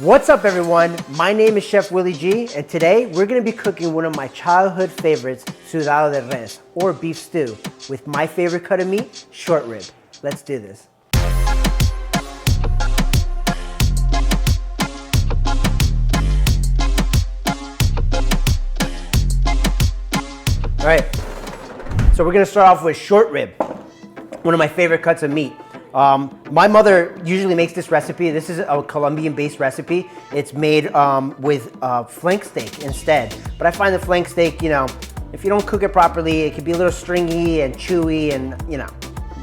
What's up everyone? My name is Chef Willie G and today we're going to be cooking one of my childhood favorites, Sudado De Res or beef stew with my favorite cut of meat, short rib. Let's do this. All right, so we're going to start off with short rib, one of my favorite cuts of meat. My mother usually makes this recipe. This is a Colombian-based recipe. It's made with flank steak instead. But I find the flank steak, you know, if you don't cook it properly, it can be a little stringy and chewy, and you know,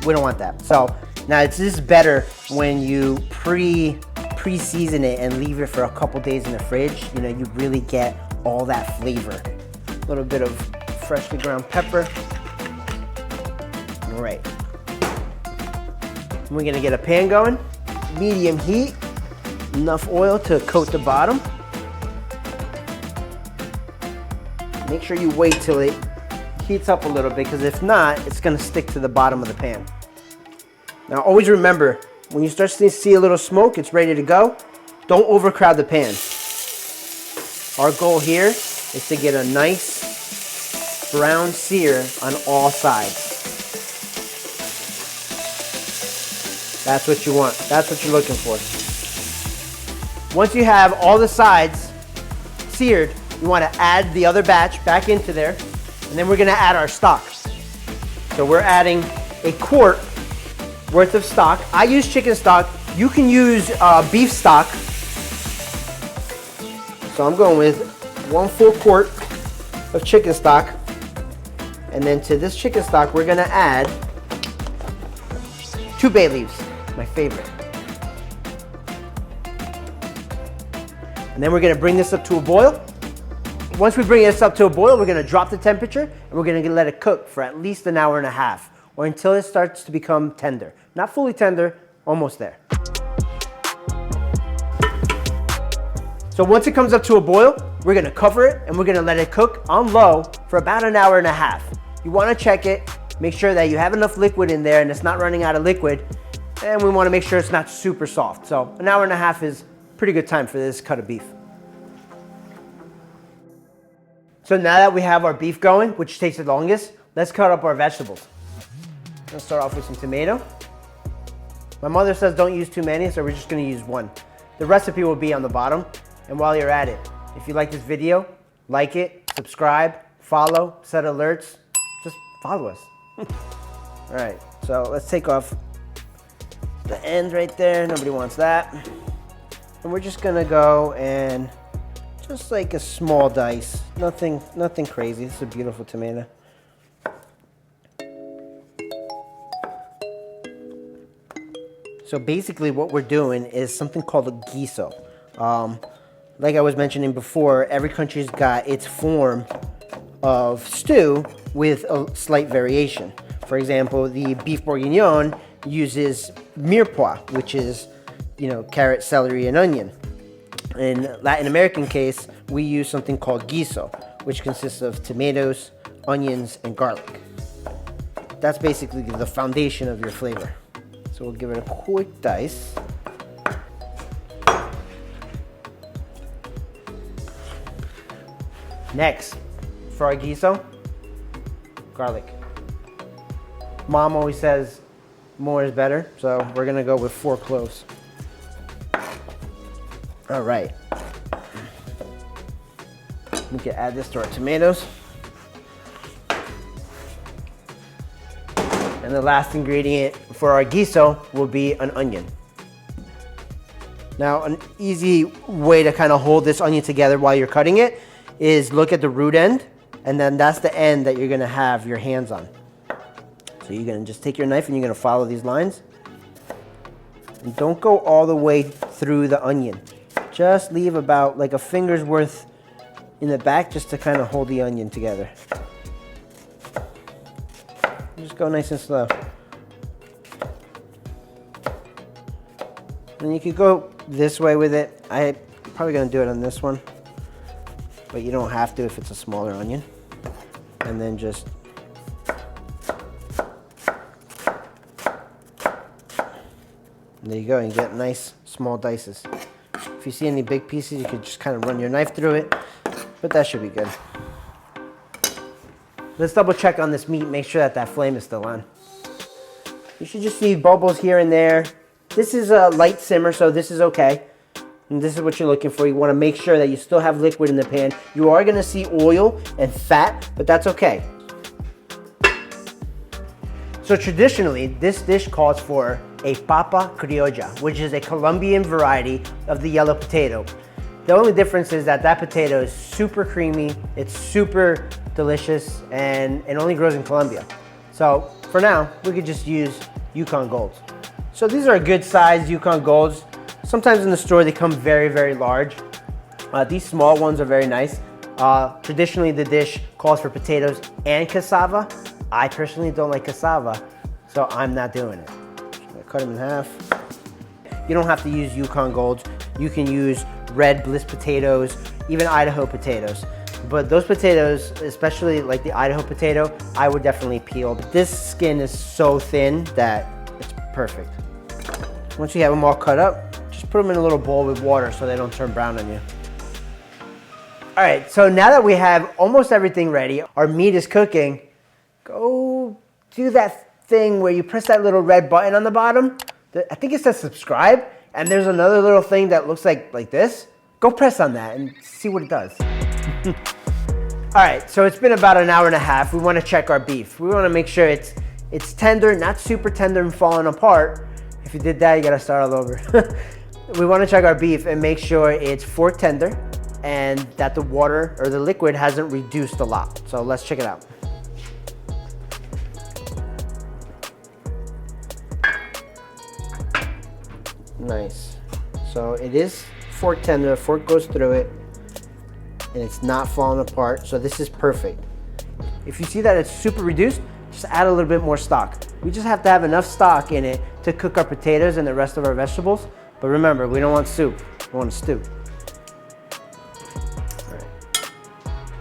we don't want that. So now this is better when you pre-season it and leave it for a couple days in the fridge. You know, you really get all that flavor. A little bit of freshly ground pepper. All right. We're gonna get a pan going, medium heat, enough oil to coat the bottom. Make sure you wait till it heats up a little bit, because if not, it's gonna stick to the bottom of the pan. Now always remember, when you start to see a little smoke, it's ready to go. Don't overcrowd the pan. Our goal here is to get a nice brown sear on all sides. That's what you want. That's what you're looking for. Once you have all the sides seared, you want to add the other batch back into there, and then we're going to add our stock. So we're adding a quart worth of stock. I use chicken stock. You can use beef stock. So I'm going with 1 full quart of chicken stock, and then to this chicken stock we're going to add 2 bay leaves. My favorite. And then we're going to bring this up to a boil. Once we bring this up to a boil, we're going to drop the temperature and we're going to let it cook for at least an hour and a half, or until it starts to become tender. Not fully tender, almost there. So once it comes up to a boil, we're going to cover it and we're going to let it cook on low for about an hour and a half. You want to check it, make sure that you have enough liquid in there and it's not running out of liquid. And we want to make sure it's not super soft. So an hour and a half is pretty good time for this cut of beef. So now that we have our beef going, which takes the longest, let's cut up our vegetables. Let's start off with some tomato. My mother says don't use too many, so we're just going to use 1. The recipe will be on the bottom. And while you're at it, if you like this video, like it, subscribe, follow, set alerts, just follow us. All right, so let's take off the end right there. Nobody wants that. And we're just gonna go and just like a small dice. Nothing crazy. This is a beautiful tomato. So basically what we're doing is something called a guiso. Like I was mentioning before, every country's got its form of stew with a slight variation. For example, the beef bourguignon uses mirepoix, which is, you know, carrot, celery, and onion. In Latin American case, we use something called guiso, which consists of tomatoes, onions, and garlic. That's basically the foundation of your flavor. So we'll give it a quick dice. Next, for our guiso, garlic. Mom always says more is better, so we're gonna go with 4 cloves. All right. We can add this to our tomatoes. And the last ingredient for our guiso will be an onion. Now, an easy way to kind of hold this onion together while you're cutting it is look at the root end, and then that's the end that you're gonna have your hands on. So you're gonna just take your knife and you're gonna follow these lines. And don't go all the way through the onion. Just leave about like a finger's worth in the back just to kind of hold the onion together. Just go nice and slow. And you could go this way with it. I'm probably gonna do it on this one, but you don't have to if it's a smaller onion. And then just there you go, you get nice small dices. If you see any big pieces, you can just kind of run your knife through it, but that should be good. Let's double check on this meat, make sure that that flame is still on. You should just see bubbles here and there. This is a light simmer, so this is okay. And this is what you're looking for. You want to make sure that you still have liquid in the pan. You are going to see oil and fat, but that's okay. So traditionally, this dish calls for a papa criolla, which is a Colombian variety of the yellow potato. The only difference is that that potato is super creamy, it's super delicious, and it only grows in Colombia. So for now, we could just use Yukon Golds. So these are a good size Yukon Golds. Sometimes in the store they come very, very large. These small ones are very nice. Traditionally the dish calls for potatoes and cassava. I personally don't like cassava, so I'm not doing it. Cut them in half. You don't have to use Yukon Golds. You can use red bliss potatoes, even Idaho potatoes. But those potatoes, especially like the Idaho potato, I would definitely peel. This skin is so thin that it's perfect. Once you have them all cut up, just put them in a little bowl with water so they don't turn brown on you. All right, so now that we have almost everything ready, our meat is cooking, go do that thing where you press that little red button on the bottom. I think it says subscribe, and there's another little thing that looks like this. Go press on that and see what it does. All right, so it's been about an hour and a half. We want to check our beef. We want to make sure it's tender, not super tender and falling apart. If you did that, you got to start all over. We want to check our beef and make sure it's fork tender and that the water or the liquid hasn't reduced a lot. So let's check it out. Nice. So it is fork tender, the fork goes through it, and it's not falling apart, so this is perfect. If you see that it's super reduced, just add a little bit more stock. We just have to have enough stock in it to cook our potatoes and the rest of our vegetables. But remember, we don't want soup, we want a stew. All right.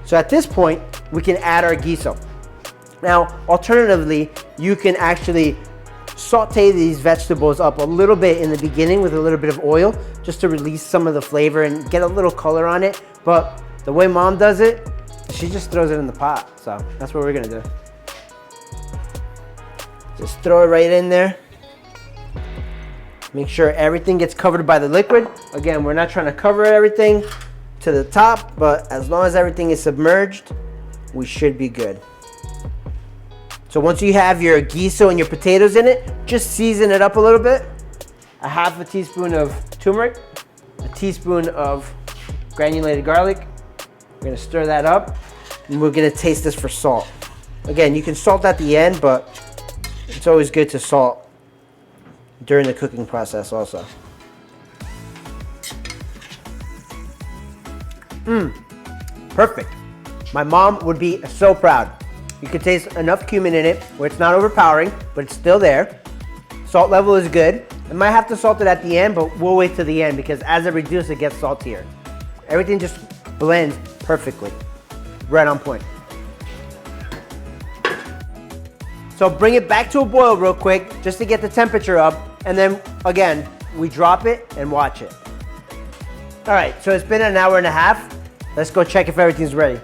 So at this point, we can add our guiso. Now, alternatively, you can actually saute these vegetables up a little bit in the beginning with a little bit of oil just to release some of the flavor and get a little color on it. But the way Mom does it, she just throws it in the pot. So that's what we're gonna do. Just throw it right in there. Make sure everything gets covered by the liquid. Again, we're not trying to cover everything to the top, but as long as everything is submerged, we should be good. So once you have your guiso and your potatoes in it, just season it up a little bit. A half a teaspoon of turmeric, a teaspoon of granulated garlic. We're gonna stir that up, and we're gonna taste this for salt. Again, you can salt at the end, but it's always good to salt during the cooking process also. Perfect. My mom would be so proud. You can taste enough cumin in it where it's not overpowering, but it's still there. Salt level is good. I might have to salt it at the end, but we'll wait till the end because as it reduces, it gets saltier. Everything just blends perfectly. Right on point. So bring it back to a boil real quick just to get the temperature up, and then again, we drop it and watch it. All right, so it's been an hour and a half. Let's go check if everything's ready.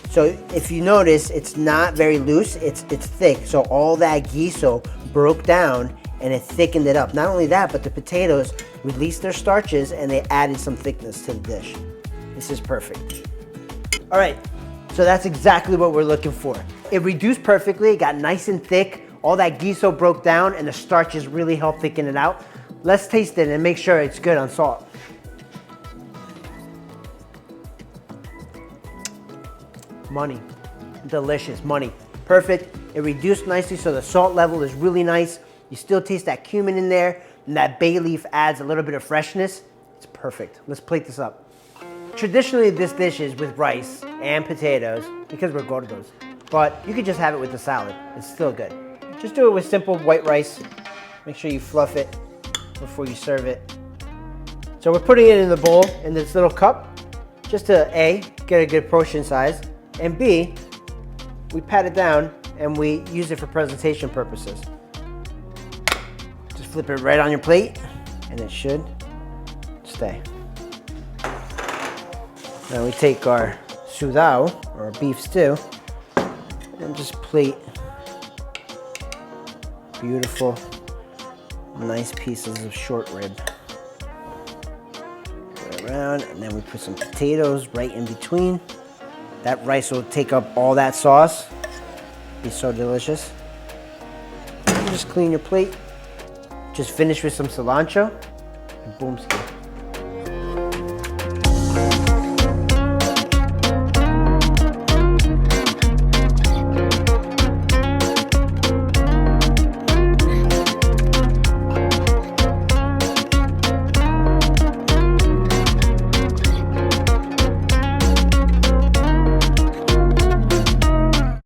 So if you notice, it's not very loose, it's thick. So all that guiso broke down and it thickened it up. Not only that, but the potatoes released their starches and they added some thickness to the dish. This is perfect. All right, so that's exactly what we're looking for. It reduced perfectly, it got nice and thick. All that guiso broke down and the starches really helped thicken it out. Let's taste it and make sure it's good on salt. Money, delicious, money, perfect. It reduced nicely, so the salt level is really nice. You still taste that cumin in there, and that bay leaf adds a little bit of freshness. It's perfect. Let's plate this up. Traditionally, this dish is with rice and potatoes because we're gordos, but you could just have it with the salad. It's still good. Just do it with simple white rice. Make sure you fluff it before you serve it. So we're putting it in the bowl in this little cup just to A, get a good portion size, and B, we pat it down and we use it for presentation purposes. Just flip it right on your plate and it should stay. Now we take our sudado, or beef stew, and just plate beautiful, nice pieces of short rib. Go around, and then we put some potatoes right in between. That rice will take up all that sauce. Be so delicious. And just clean your plate. Just finish with some cilantro, and boom.